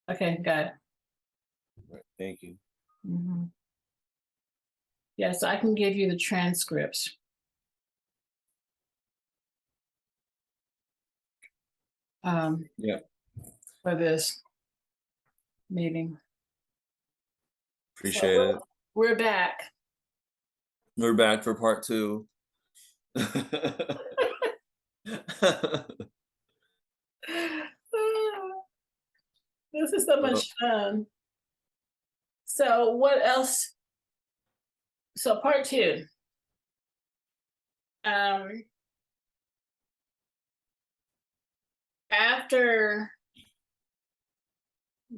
Okay, got it. Right, thank you. Mhm. Yes, I can give you the transcripts. Yeah, For this meeting. So appreciate it. we're back. We're back for part two. This is so So, much fun. So what else? So part two. Um, after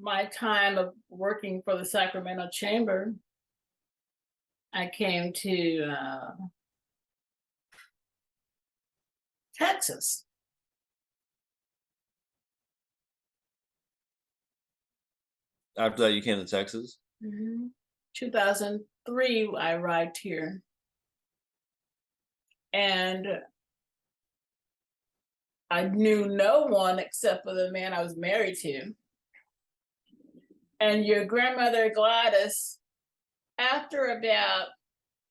my time of working for the Sacramento Chamber, I came to Texas. after that, you came to Texas? 2003, I arrived here. And I knew no one except for the man I was married to. And your grandmother Gladys, after about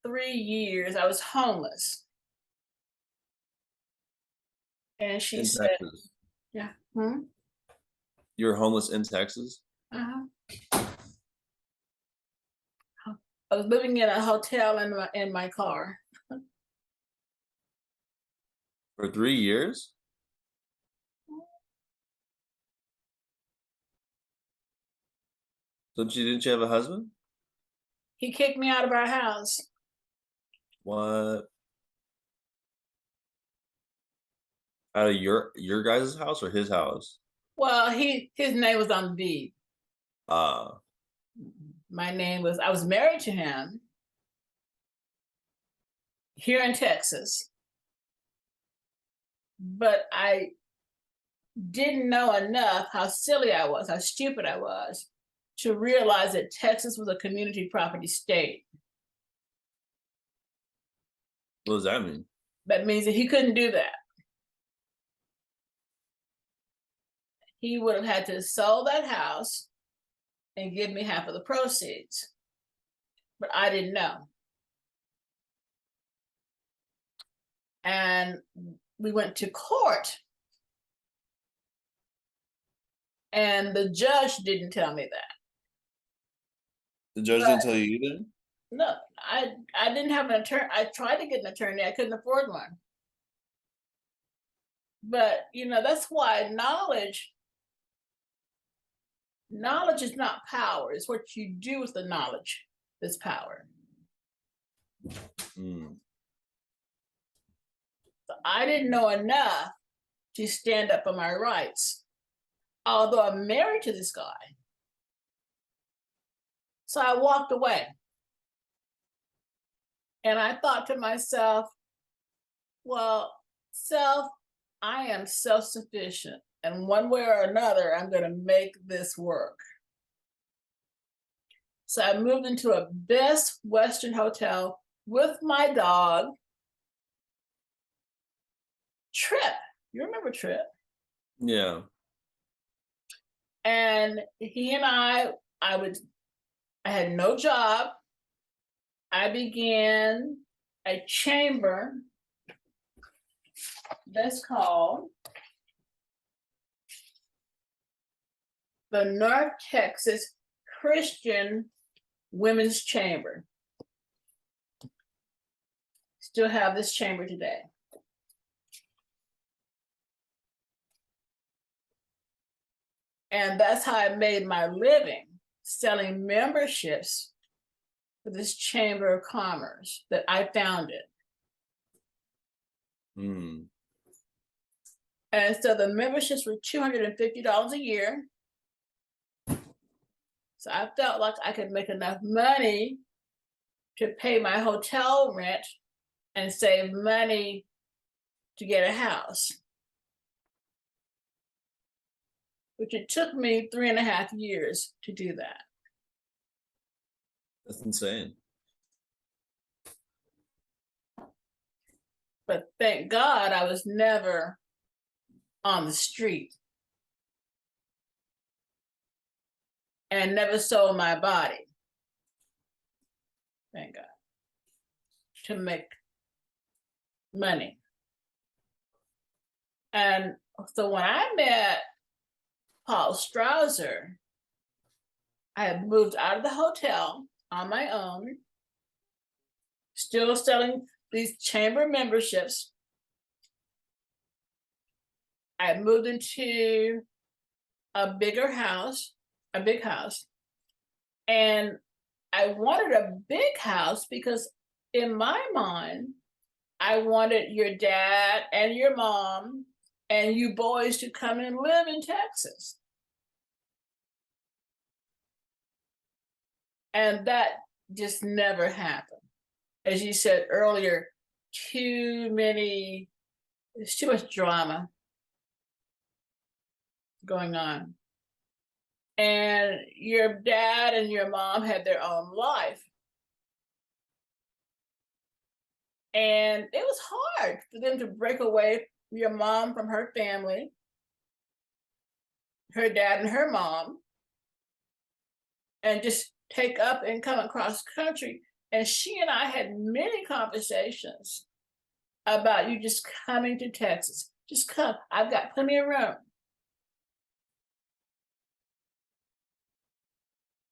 3 years, I was homeless. And she In said, Texas. yeah, You were homeless in Texas? uh-huh. I was living in a hotel in my car. For 3 years? Didn't you have a husband? He kicked me out of our house. What? Out of your guys' house or his house? Well, his name was on the deed. Ah, I was married to him here in Texas, but I didn't know enough how silly I was, how stupid I was, to realize that Texas was a community property state. what does that mean? That means that he couldn't do that. He would have had to sell that house and give me half of the proceeds. But I didn't know. And we went to court. And the judge didn't tell me that. The judge didn't tell you either? No, I didn't have an attorney. I tried to get an attorney. I couldn't afford one. But that's why knowledge is not power. It's what you do with the knowledge that's power. Mm. So I didn't know enough to stand up for my rights, although I'm married to this guy. So I walked away. And I thought to myself, well, I am self-sufficient. And one way or another, I'm going to make this work. So I moved into a Best Western hotel with my dog, Trip. You remember Trip? Yeah. And he and I had no job. I began a chamber that's called the North Texas Christian Women's Chamber. Still have this chamber today. And that's how I made my living, selling memberships for this Chamber of Commerce that I founded. Mm. And so the memberships were $250 a year. So I felt like I could make enough money to pay my hotel rent and save money to get a house, which it took me 3.5 years to do that. That's insane. But thank God I was never on the street. and never sold my body. Thank God. To make money. And so when I met Paul Strouser, I had moved out of the hotel on my own, still selling these chamber memberships. I had moved into a big house, and I wanted a big house because in my mind, I wanted your dad and your mom and you boys to come and live in Texas. And that just never happened. As you said earlier, there's too much drama going on. And your dad and your mom had their own life. And it was hard for them to break away your mom from her family, her dad and her mom, and just take up and come across country. And she and I had many conversations about you just coming to Texas. Just come. I've got plenty of room.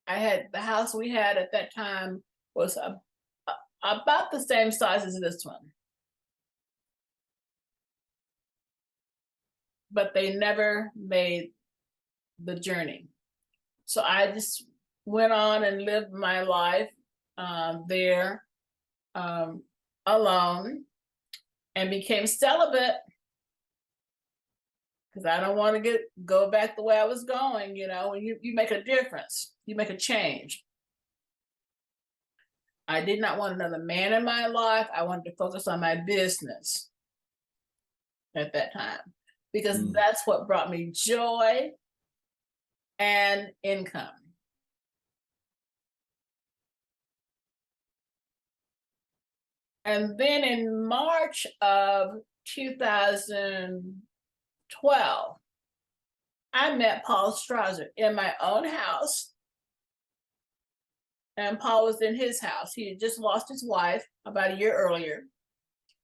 The house we had at that time was about the same size as this one. But they never made the journey. So I just went on and lived my life there alone and became celibate because I don't want to go back the way I was going. You know, you make a difference, you make a change. I did not want another man in my life. I wanted to focus on my business at that time because that's what brought me joy and income. And then in March of 2012, I met Paul Strouser in my own house. And Paul was in his house. He had just lost his wife about a year earlier.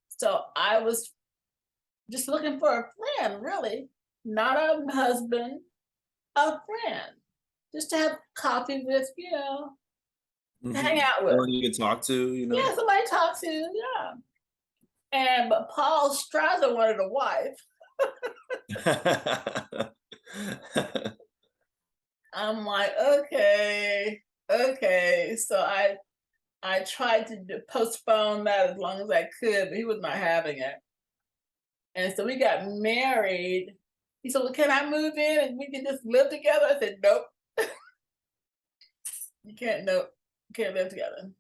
So I was just looking for a friend, really, not a husband, a friend, just to have coffee with, you know, hang out with. Someone you can talk to, you know? Yeah, somebody to talk to, yeah. But Paul Strouser wanted a wife. I'm like, okay. So I tried to postpone that as long as I could, but he was not having it. And so we got married. He said, well, can I move in and we can just live together? I said, nope. You can't live together.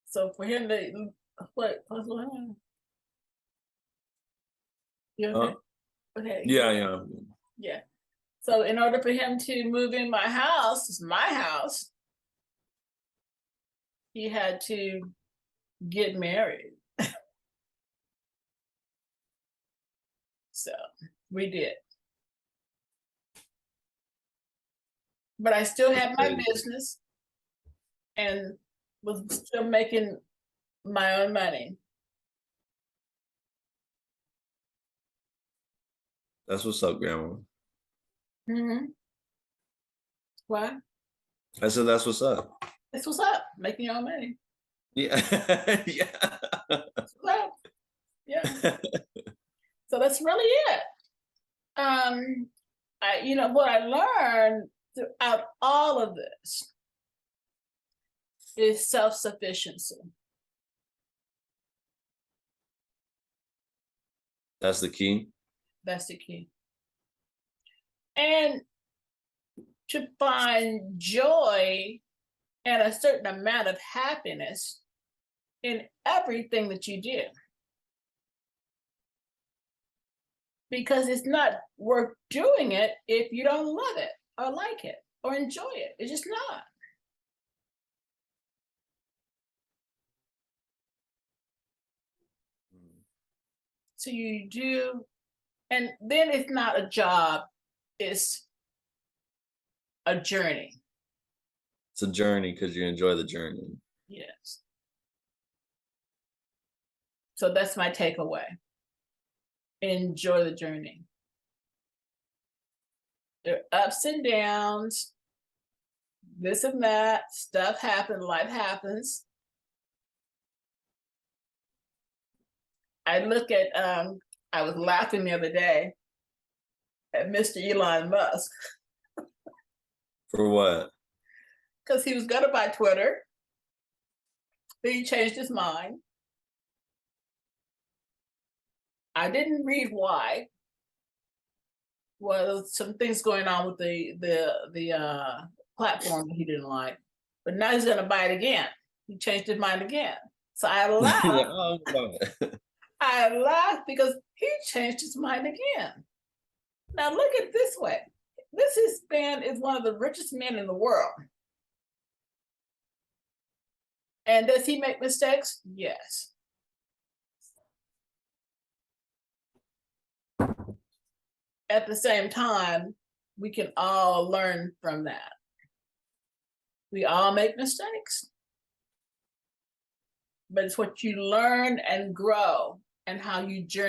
So for him to, what's going on? You okay? Okay. Yeah. Yeah. So in order for him to move in my house, it's my house, he had to get married. So we did. But I still had my business and was still making my own money. That's what's up, Grandma. What? I said that's what's up. That's what's up, making your own money. Yeah. Yeah. That's what's up. Yeah. So that's really it. What I learned throughout all of this is self-sufficiency. That's the key. That's the key. And to find joy and a certain amount of happiness in everything that you do. Because it's not worth doing it if you don't love it or like it or enjoy it. It's just not. So you do, and then it's not a job, it's a journey. It's a journey because you enjoy the journey. Yes. So that's my takeaway. Enjoy the journey. There are ups and downs, this and that, stuff happens, life happens. I look at, I was laughing the other day at Mr. Elon Musk For what? because he was gonna buy Twitter, then he changed his mind. I didn't read why. Well, some things going on with the platform that he didn't like, but now he's gonna buy it again. He changed his mind again. So I laughed. Like, oh, God. I laughed because he changed his mind again. Now look at it this way. This man is one of the richest men in the world. And does he make mistakes? Yes. At the same time, we can all learn from that. We all make mistakes. But it's what you learn and grow and how you journey.